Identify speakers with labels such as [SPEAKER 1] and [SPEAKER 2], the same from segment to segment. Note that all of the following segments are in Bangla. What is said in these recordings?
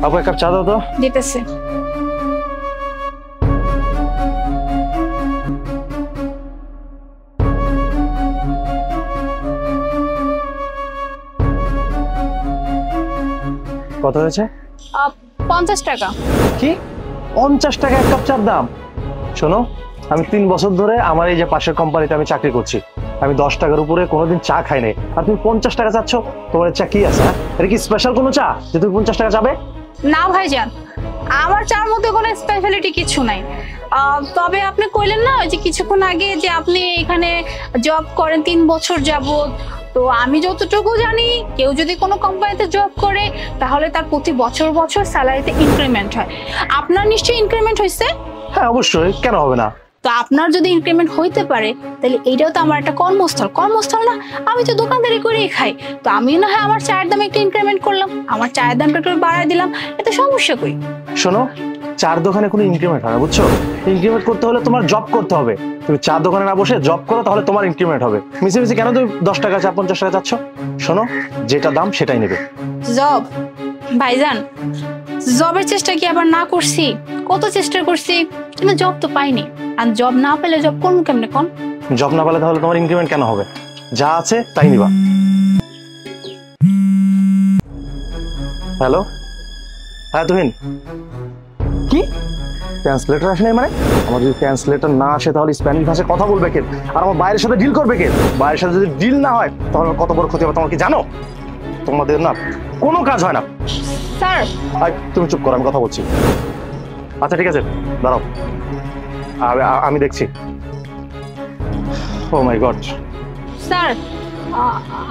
[SPEAKER 1] আপু এক কাপ চা দাও তো।
[SPEAKER 2] দিতেছে।
[SPEAKER 1] কত হয়েছে?
[SPEAKER 2] 50 টাকা।
[SPEAKER 1] কি 50 টাকা এক কাপ চার দাম? শোনো, আমি 3 বছর ধরে আমার এই যে পাশের কোম্পানিতে আমি চাকরি করছি, আমি 10 টাকার উপরে কোনোদিন চা খাই নাই, আর তুমি 50 টাকা চাচ্ছ? তোমার চা কি আছে? এটা কি স্পেশাল কোনো চা যে তুমি 50 টাকা চাবে?
[SPEAKER 2] না ভাইজান, আমার চার মধ্যে কোনো স্পেশালিটি কিছু নাই। তবে আপনি কইলেন না ওই যে কিছুক্ষণ আগে যে আপনি এখানে জব করেন 3 বছর যাবত, তো আমি যতটুকু জানি কেউ যদি কোনো কোম্পানিতে জব করে তাহলে তার প্রতি বছর বছর স্যালারিতে ইনক্রিমেন্ট হয়। আপনার নিশ্চয়ই ইনক্রিমেন্ট হয়েছে?
[SPEAKER 1] হ্যাঁ অবশ্যই, কেন হবে না?
[SPEAKER 2] তো আপনার যদি ইনক্রিমেন্ট হইতে পারে তাহলে এইটাও তো আমার একটা কর্মস্থল না? আমি তো দোকানদারি করেই খাই, তো আমি না হয় আমার চায়ের দামে একটু ইনক্রিমেন্ট করলাম, আমার চায়ের দামটা একটু বাড়ায় দিলাম, এতে সমস্যা কই?
[SPEAKER 1] শোনো, চার দোকানে কোনো ইনক্রিমেন্ট হয় না, বুঝছো? ইনক্রিমেন্ট করতে হলে তোমার জব করতে হবে। তুমি চার দোকানে না বসে জব করো, তাহলে তোমার ইনক্রিমেন্ট হবে। মিশে মিশে কেন তুমি 10 টাকা চা 50 টাকা চাচ্ছ? শোনো, যেটা দাম সেটাই নেবে।
[SPEAKER 2] জব ভাইজান, জবের চেষ্টা কি আবার না করছি? কত চেষ্টা করছি, কিন্তু জব তো পাইনি। আর জব না পেলে জব করবো কেমনে কোন?
[SPEAKER 1] জব না পেলে তাহলে তোমার ইনক্রিমেন্ট কেন হবে? যা আছে তাই নিবা। হ্যালো, হ্যাঁ তুহিন। কি ট্রান্সলেটর আসে নাই? মানে আমার যদি ট্রান্সলেটর না আসে তাহলে স্প্যানিশ ভাষায় কথা বলবে কে? আর আমার বাইরের সাথে ডিল করবে কে? বাইরের সাথে যদি ডিল না হয় তাহলে কত বড় ক্ষতি হবে তোমার কি জানো? তোমাদের না কোনো কাজ হয় না।
[SPEAKER 2] স্যার
[SPEAKER 1] তুমি চুপ করো, আমি কথা বলছি। আচ্ছা ঠিক আছে, দাঁড়াও, আমি দেখছি। ও মাই গড।
[SPEAKER 2] স্যার,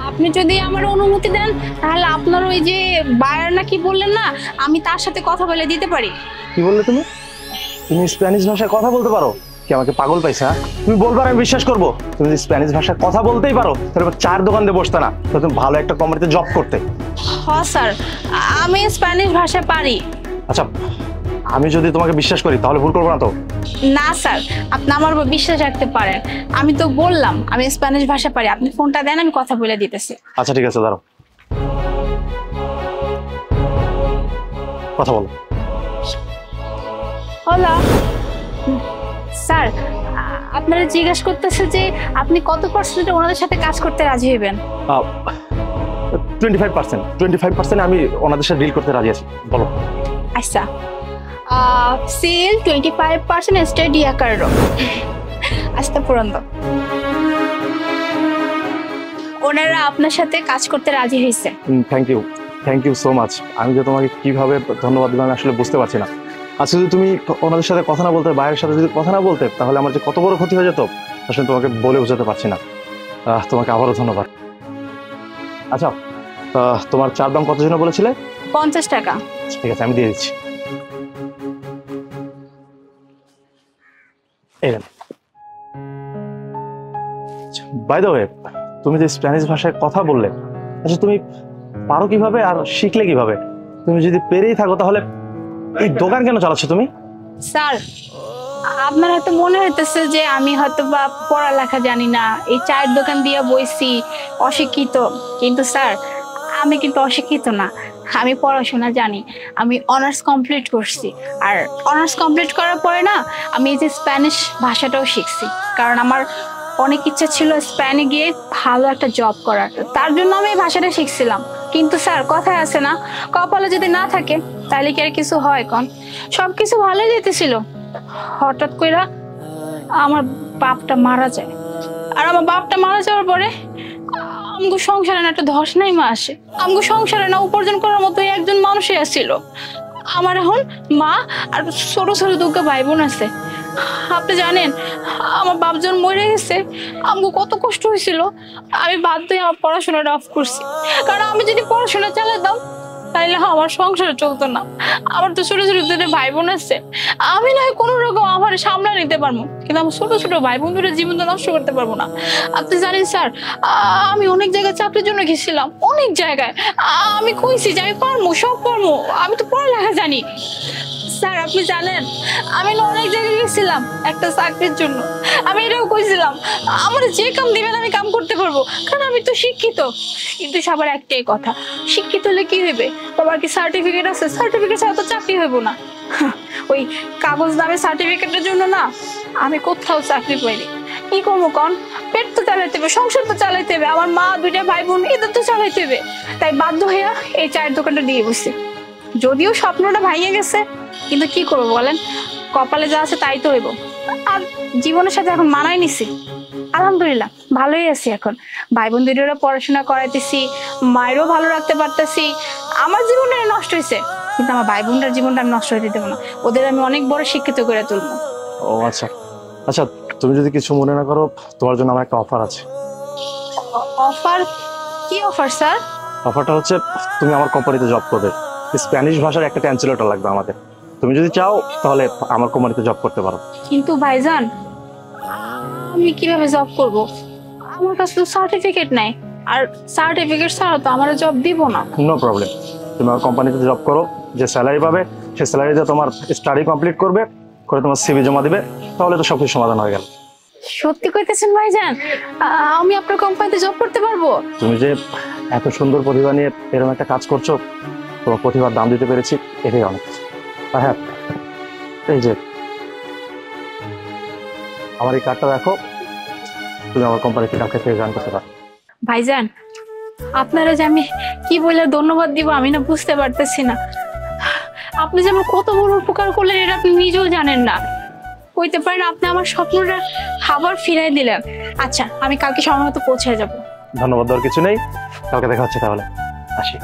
[SPEAKER 2] আপনি যদি আমার অনুমতি দেন তাহলে আপনার ওই যে বায়ার না কি বললেন না, আমি তার সাথে কথা বলে দিতে পারি।
[SPEAKER 1] কি বললে তুমি? তুমি স্প্যানিশ ভাষায় কথা বলতে পারো? কি আমাকে পাগল পাইছা? তুমি বলবে আমি বিশ্বাস করবো? তুমি যদি স্প্যানিশ ভাষায় কথা বলতেই পারো তাহলে চার দোকান দিয়ে বসতে না, তাহলে তুমি ভালো একটা কোম্পানিতে জব করতে।
[SPEAKER 2] হ্যাঁ স্যার, আমি স্প্যানিশ ভাষা পারি।
[SPEAKER 1] আচ্ছা, আমি যদি তোমাকে বিশ্বাস করি তাহলে ভুল করবো না তো?
[SPEAKER 2] না স্যার, আপনি আমার উপর বিশ্বাস রাখতে পারেন। আমি তো বললাম আমি স্প্যানিশ ভাষা পারি। আপনি ফোনটা দেন, আমি কথা বলে দিতেছি।
[SPEAKER 1] আচ্ছা ঠিক আছে, দাঁড়াও, কথা বলো।
[SPEAKER 2] হ্যালো স্যার, আপনারা জিজ্ঞেস করতেছে যে আপনি কত পার্সেন্ট ওনাদের সাথে কাজ করতে রাজি হইবেন?
[SPEAKER 1] 25% আমি ওনাদের সাথে ডিল করতে রাজি আছি। বলো।
[SPEAKER 2] আচ্ছা, sell 25% estoy de acuerdo. Hasta pronto. ওনারা আপনার সাথে কাজ করতে রাজি হয়েছে।
[SPEAKER 1] Thank you so much. আমি যে তোমাকে কিভাবে ধন্যবাদ দিলাম আসলে বুঝতে পারছি না। আচ্ছা, যদি তুমি ওনাদের সাথে কথা না বলতে, বাইরের সাথে যদি কথা না বলতে, তাহলে আমার যে কত বড় ক্ষতি হয়ে যেত আসলে তোমাকে বলে বোঝাতে পারছি না। তোমাকে আবারও ধন্যবাদ। আচ্ছা, তোমার চার দাম কত জন বলেছিলে?
[SPEAKER 2] 50 টাকা।
[SPEAKER 1] ঠিক আছে, আমি দিয়ে দিচ্ছি। বাই দ্য ওয়ে, তুমি যে স্প্যানিশ ভাষায় কথা বললে, আচ্ছা তুমি পারো কিভাবে আর শিখলে কিভাবে? তুমি যদি পেরেই থাকো তাহলে এই দোকান কেন চালাচ্ছ তুমি?
[SPEAKER 2] স্যার, আপনার হয়তো মনে হইতেছে যে আমি হয়তো বা পড়ালেখা জানি না, এই চায়ের দোকান দিয়ে বইছি, অশিক্ষিত। কিন্তু স্যার, আমি কিন্তু অশিক্ষিত না, আমি পড়াশোনা জানি। আমি অনার্স কমপ্লিট করছি, আর অনার্স কমপ্লিট করার পরে না আমি এই যে স্প্যানিশ ভাষাটাও শিখছি, কারণ আমার অনেক ইচ্ছা ছিল স্পেনে গিয়ে ভালো একটা জব করার। তার জন্য আমি এই ভাষাটা শিখছিলাম। কিন্তু স্যার, কথায় আছে না, কপালে যদি না থাকে তাহলে কি আর কিছু হয়? কোন সবকিছু ভালোই যেতেছিল, হঠাৎ কইরা আমার বাপটা মারা যায়। আর আমার বাপটা মারা যাওয়ার পরে আমগো সংসারে না একটা ধস নাই মা আসে। আমগো সংসারে না উপার্জন করার মতো একজন মানুষই আসছিল। আমার এখন মা আর ছোট ছোট দুটো ভাই বোন আছে। আপনি জানেন আমার বাপ যখন মরে গেছে আমগো কত কষ্ট হয়েছিল। আমি বাধ্য হয়ে আমার পড়াশোনাটা অফ করছি, কারণ আমি যদি পড়াশোনা চালাতাম তাইলে আমার সংসারে চলতো না। আমার তো ছোট ছোট দুটো ভাই বোন আছে, আমি না হয় কোনো রকম আমার সামলা নিতে পারবো, কিন্তু আমার ছোট ছোট ভাই বোনদের জীবন তো নষ্ট করতে পারবো না। আপনি জানেন স্যার, আমি অনেক জায়গায় চাকরির জন্য গেছিলাম, অনেক জায়গায়। আমি কইছি যে আমি পারবো, সব পারবো, আমি তো পড়ালেখা জানি। স্যার আপনি জানেন আমি না অনেক জায়গায় গেছিলাম একটা চাকরির জন্য। আমি এটাও কইছিলাম আমার যে কাম দিবেন আমি কাম করতে পারবো, কারণ আমি তো শিক্ষিত। কিন্তু সবার একটাই কথা, শিক্ষিত হলে কি হইবে? তোমার কি সার্টিফিকেট আছে? সার্টিফিকেট ছাড়া তো চাকরি হইব না। ওই কাগজ দামে সার্টিফিকেটের জন্য না আমি কোথাও চাকরি পাইনি। কি করবো কন? পেট তো চালাইতে হবে, সংসার তো চালাইতে হবে, আমার মা দুইটা ভাই বোন এদের তো চালাইতে হবে। তাই বাধ্য হইয়া এই চায়ের দোকানটা দিয়ে বসছি। যদিও স্বপ্নটা ভাইয়া গেছে, কিন্তু কি করবো বলেন, কপালে যা আছে তাই তো হইব। আর জীবনের সাথে এখন মানায় নিছি, আলহামদুলিল্লাহ ভালোই আছি এখন। ভাই বোন দুটোরা পড়াশোনা করাইতেছি, মায়েরও ভালো রাখতে পারতেছি। আমার জীবনটা নষ্ট হয়েছে, কিন্তু আমার ভাই বোনটার জীবনটা আমি নষ্ট হতে দেবো না। ওদের আমি অনেক বড় শিক্ষিত করে তুলবো।
[SPEAKER 1] ও আচ্ছা আচ্ছা, তুমি যদি কিছু মনে না করো, তোমার জন্য আমার একটা অফার আছে।
[SPEAKER 2] অফার? কি অফার স্যার?
[SPEAKER 1] অফারটা হচ্ছে তুমি আমার কোম্পানিতে জব করবে। স্প্যানিশ ভাষার একটা ট্রান্সলেটর লাগবে আমাদের। তুমি যদি চাও তাহলে আমার কোম্পানিতে জব করতে পারো।
[SPEAKER 2] কিন্তু ভাইজান আমি কিভাবে জব করব? আমার কাছে তো সার্টিফিকেট নাই, আর সার্টিফিকেট ছাড়া তো আমার জব দিব না।
[SPEAKER 1] নো প্রবলেম, তুমি আমার কোম্পানিতে জব করো, যে স্যালারি পাবে সেই স্যালারিতে তোমার স্টাডি কমপ্লিট করবে, করে তোমার সিভি জমা দিবে, তাহলে তো সবকিছু সমাধান হয়ে গেল।
[SPEAKER 2] সত্যি কইতেছেন ভাইজান? আমি আপনার কোম্পানিতে জব করতে পারবো?
[SPEAKER 1] তুমি যে এত সুন্দর প্রতিভা নিয়ে এরকম একটা কাজ করছো, তোমার প্রতিভার দাম দিতে পেরেছি, এটাই অনেক কিছু। আর হ্যাঁ, এই যে আমার এই কার্ডটা দেখো, তুমি আমার কোম্পানিতে কালকে থেকে জয়েন করতে পারো।
[SPEAKER 2] ভাইজান আপনারা যে আমি কি বলে ধন্যবাদ দিব আমি না বুঝতে পারতেছি না। আপনি যে আমার কত বড় উপকার করলেন এটা আপনি নিজেও জানেন না। কইতে পারেন আপনি আমার স্বপ্নটা আবার ফিরাই দিলেন। আচ্ছা আমি কালকে সময় মতো পৌঁছে যাব।
[SPEAKER 1] ধন্যবাদ দেওয়ার কিছু নেই, কালকে দেখা হচ্ছে তাহলে, আসি।